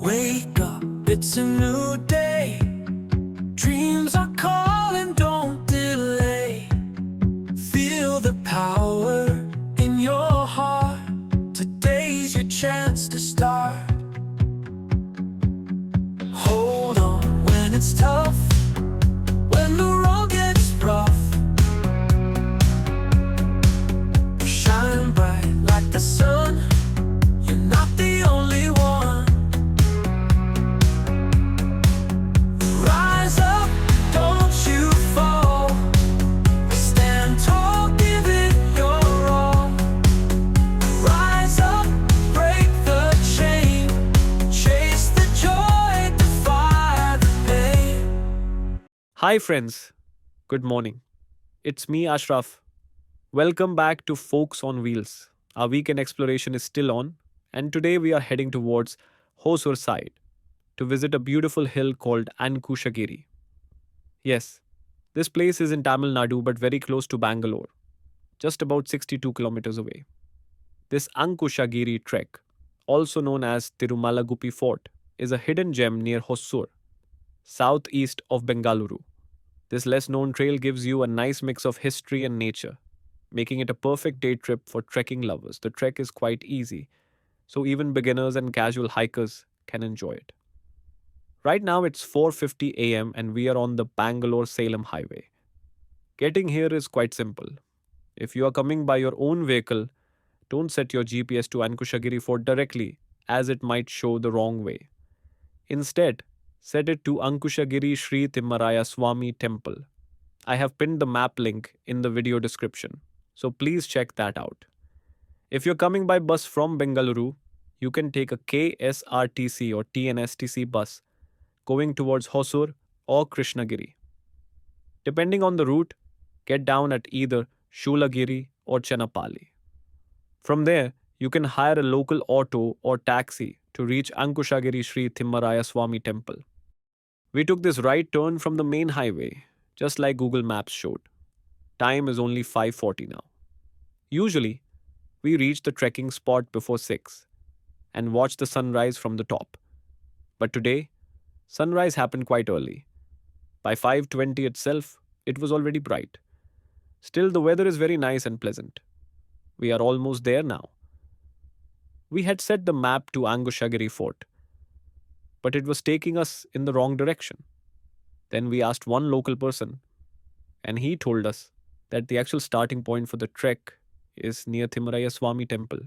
Wake up, it's a new day. Dreams are calling, don't delay. Feel the power in your heart. Today's your chance to start. Hold on when it's tough, when the road gets rough. Shine bright like the sun. You're not the only one. Rise up, don't you fall. Stand tall, give it your all. Rise up, break the chain. Chase the joy, defy the pain. Hi friends, good morning. It's me Ashraf. Welcome back to Folks on Wheels. Our weekend exploration is still on, and today we are heading towards Hosur side to visit a beautiful hill called Ankushagiri. Yes, this place is in Tamil Nadu but very close to Bangalore, just about 62 kilometers away. This Ankushagiri trek, also known as Tirumalagupi Fort, is a hidden gem near Hosur, southeast of Bengaluru. This less known trail gives you a nice mix of history and nature, making it a perfect day trip for trekking lovers. The trek is quite easy, so even beginners and casual hikers can enjoy it. Right now it's 4:50 a.m. and we are on the Bangalore-Salem highway. Getting here is quite simple. If you are coming by your own vehicle, don't set your GPS to Ankushagiri Fort directly, as it might show the wrong way. Instead, set it to Ankushagiri Sri Timmaraya Swami Temple. I have pinned the map link in the video description, so please check that out. If you're coming by bus from Bengaluru, you can take a KSRTC or TNSTC bus going towards Hosur or Krishnagiri. Depending on the route, get down at either Shoolagiri or Chenapalli. From there, you can hire a local auto or taxi to reach Ankushagiri Sri Timmaraya Swami Temple. We took this right turn from the main highway, just like Google Maps showed. Time is only 5:40 now. Usually, we reach the trekking spot before 6 and watch the sunrise from the top. But today, sunrise happened quite early. By 5:20 itself, it was already bright. Still, the weather is very nice and pleasant. We are almost there now. We had set the map to Angushagiri Fort, but it was taking us in the wrong direction. Then we asked one local person, and he told us that the actual starting point for the trek is near Thimaraya Swami Temple.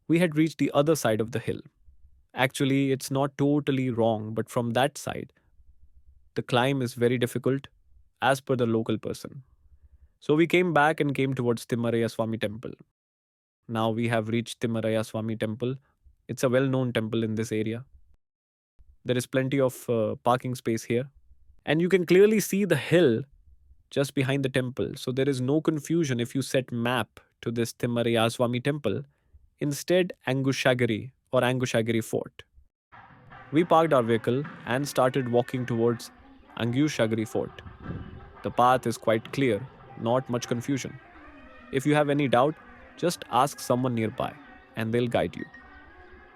We had reached the other side of the hill. Actually, it's not totally wrong, but from that side, the climb is very difficult as per the local person. So we came back and came towards Thimaraya Swami Temple. Now we have reached Thimaraya Swami Temple. It's a well-known temple in this area. There is plenty of parking space here. And you can clearly see the hill just behind the temple. So there is no confusion if you set map to this Thimaraya Swami Temple. Instead, Angushagiri or Angushagiri Fort. We parked our vehicle and started walking towards Angushagiri Fort. The path is quite clear, not much confusion. If you have any doubt, just ask someone nearby and they'll guide you.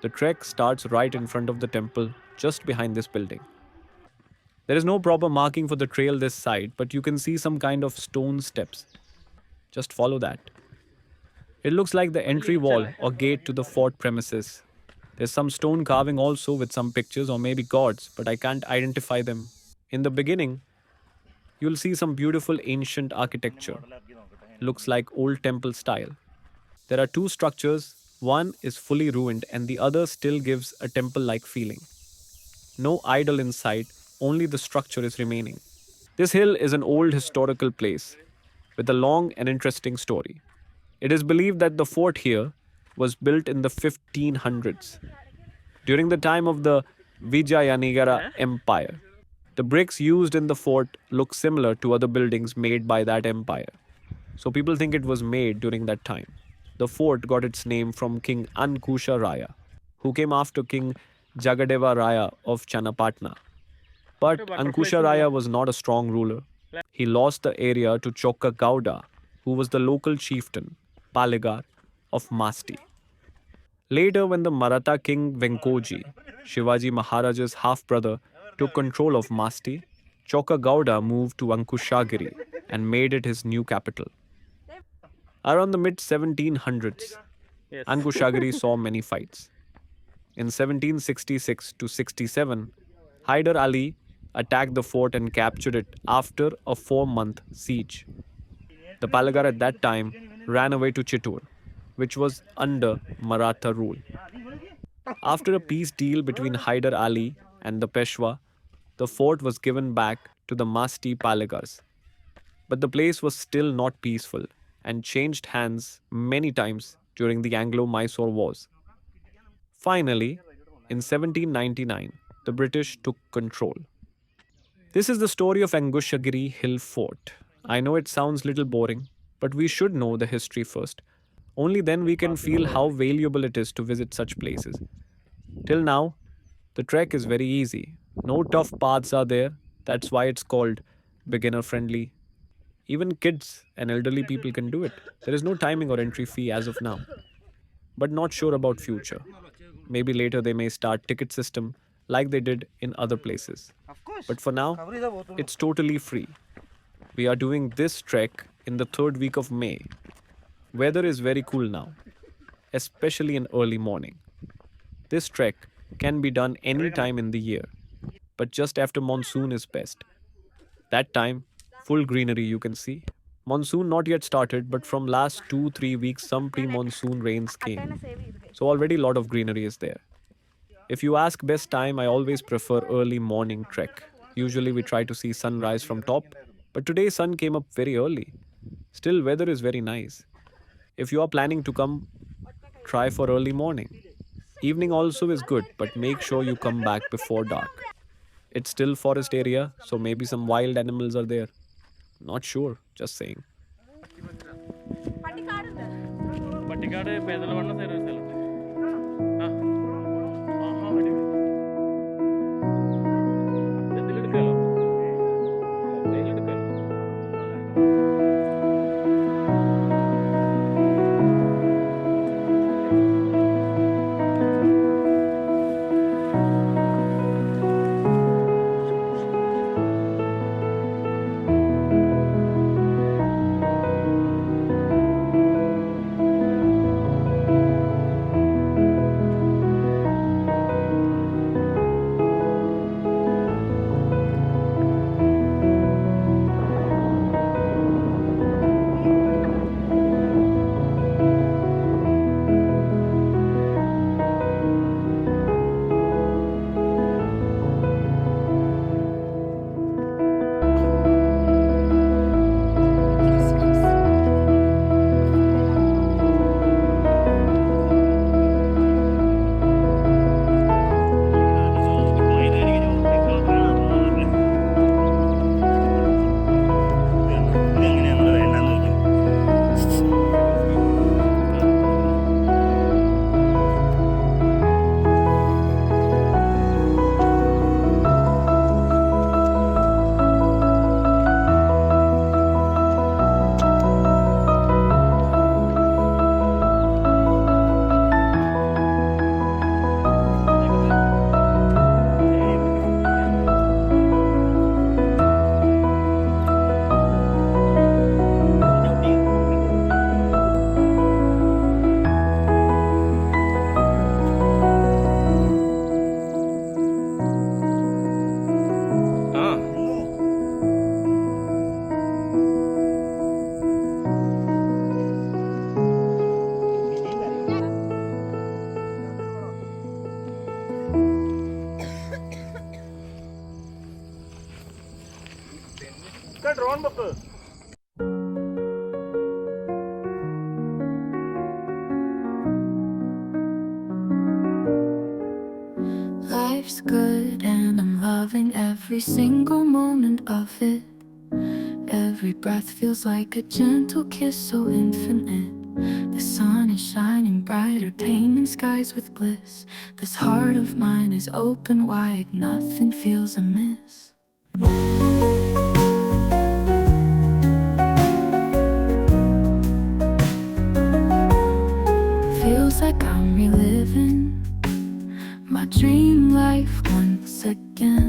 The trek starts right in front of the temple, just behind this building. There is no proper marking for the trail this side, but you can see some kind of stone steps. Just follow that. It looks like the entry wall or gate to the fort premises. There's some stone carving also with some pictures or maybe gods, but I can't identify them. In the beginning, you'll see some beautiful ancient architecture. Looks like old temple style. There are two structures. One is fully ruined and the other still gives a temple-like feeling. No idol in sight, only the structure is remaining. This hill is an old historical place with a long and interesting story. It is believed that the fort here was built in the 1500s, during the time of the Vijayanagara Empire. The bricks used in the fort look similar to other buildings made by that empire, so people think it was made during that time. The fort got its name from King Ankusha Raya, who came after King Jagadeva Raya of Chanapatna. But Ankusha Raya was not a strong ruler. He lost the area to Chokka Gowda, who was the local chieftain, Palegar, of Masti. Later, when the Maratha king Venkoji, Shivaji Maharaja's half brother, took control of Masti, Choka Gowda moved to Ankushagiri and made it his new capital. Around the mid 1700s, Angushagiri saw many fights. In 1766 to 67, Hyder Ali attacked the fort and captured it after a 4-month siege. The Palagar at that time ran away to Chittor, which was under Maratha rule. After a peace deal between Hyder Ali and the Peshwa, the fort was given back to the Masti Palagars. But the place was still not peaceful and changed hands many times during the Anglo Mysore Wars. Finally, in 1799, the British took control. This is the story of Angushagiri Hill Fort. I know it sounds little boring, but we should know the history first. Only then we can feel how valuable it is to visit such places. Till now, the trek is very easy. No tough paths are there. That's why it's called beginner friendly. Even kids and elderly people can do it. There is no timing or entry fee as of now. But not sure about future. Maybe later they may start ticket system like they did in other places. But for now, it's totally free. We are doing this trek in the third week of May. Weather is very cool now, especially in early morning. This trek can be done any time in the year, but just after monsoon is best. That time, full greenery you can see. Monsoon not yet started, but from last 2-3 weeks some pre-monsoon rains came. So already lot of greenery is there. If you ask best time, I always prefer early morning trek. Usually we try to see sunrise from top, but today sun came up very early. Still weather is very nice. If you are planning to come, try for early morning. Evening also is good, but make sure you come back before dark. It's still forest area, so maybe some wild animals are there. Not sure, just saying. Pattikkad Perinthalmanna side ഒരു സ്ഥലത്ത് ആ ആഹാ അടിപൊളി എന്തിലെടുക്കാലോ ഇതിലെടുക്കാലോ drone book Life's good and I'm loving every single moment of it. Every breath feels like a gentle kiss so infinite. The sun is shining brighter, painting skies with bliss. This heart of mine is open wide, nothing feels amiss. Feels like I'm reliving living my dream life once again.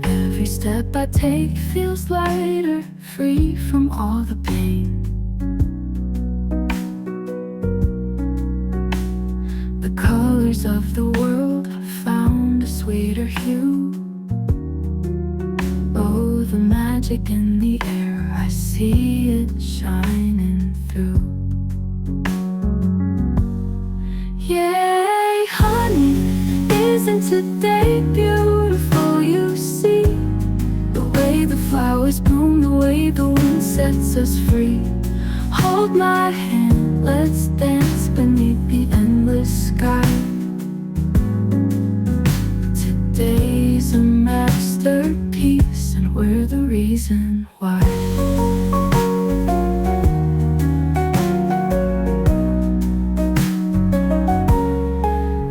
Every step I take feels lighter, free from all the pain. The colors of the world have found a sweeter hue. Oh, the magic in the air, I see it shining through. Yay, honey, isn't today beautiful? You see the way the flowers bloom, the way the wind sets us free. Hold my hand, let's dance beneath the endless sky. Today's a masterpiece, and we're the reason why.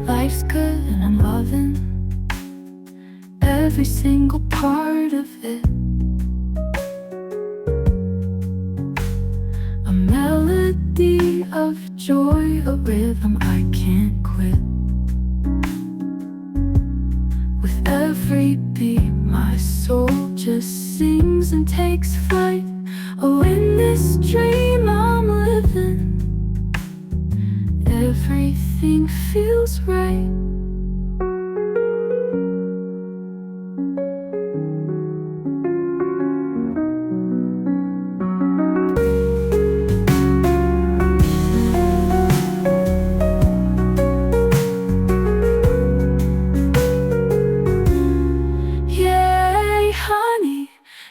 Life's good and I'm loving every single part of it. A melody of joy, a rhythm I can't quit. With every beat, my soul just sings and takes flight. Oh, in this dream I'm living, everything feels right. Yay, honey,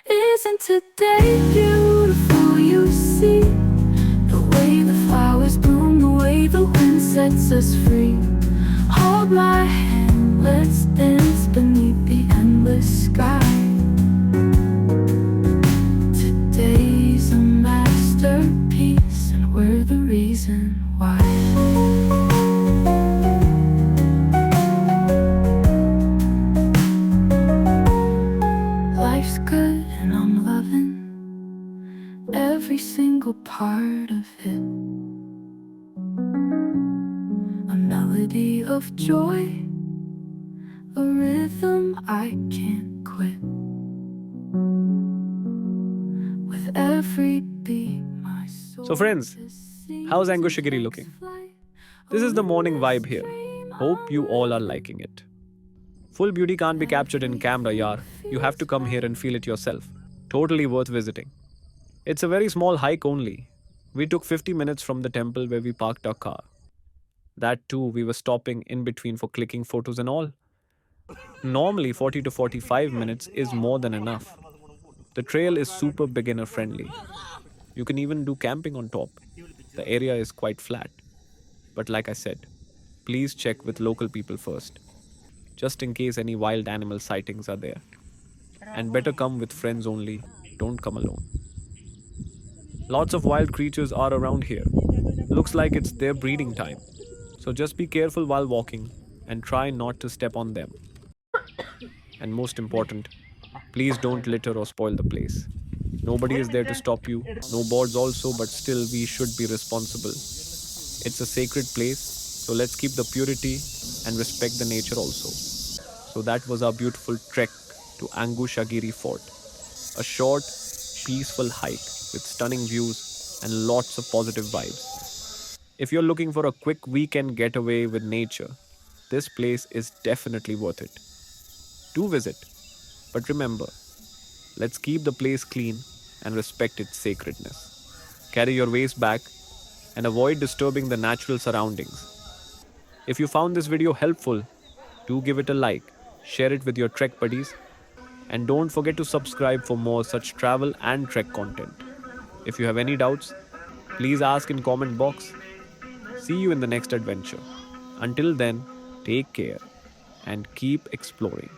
isn't today beautiful? You see the way the flowers bloom, the way the wind sets us free. Hold my hand, let's dance beneath the endless sky. Today's a masterpiece, and we're the reason why. Life's good and I'm loving every single part of it. A melody of joy, a rhythm I can't quit. With every beat, my soul. So friends, just sings how's and Angushagiri takes looking? flight. This is the morning vibe here. Dream Hope you I'm all are liking it. Full beauty can't be captured in camera, yaar. You have to come here and feel it yourself. Totally worth visiting. It's a very small hike only. We took 50 minutes from the temple where we parked our car. That too, we were stopping in between for clicking photos and all. Normally, 40 to 45 minutes is more than enough. The trail is super beginner friendly. You can even do camping on top. The area is quite flat. But like I said, please check with local people first, just in case any wild animal sightings are there. And better come with friends only, don't come alone. Lots of wild creatures are around here. Looks like it's their breeding time. So just be careful while walking and try not to step on them. And most important, please don't litter or spoil the place. Nobody is there to stop you, no boards also, but still we should be responsible. It's a sacred place, so let's keep the purity and respect the nature also. So that was our beautiful trek to Angushagiri Fort. A short, peaceful hike with stunning views and lots of positive vibes. If you're looking for a quick weekend getaway with nature, this place is definitely worth it. Do visit, but remember, let's keep the place clean and respect its sacredness. Carry your waste bag and avoid disturbing the natural surroundings. If you found this video helpful, do give it a like, share it with your trek buddies, and don't forget to subscribe for more such travel and trek content. If you have any doubts, please ask in comment box. See you in the next adventure. Until then, take care and keep exploring.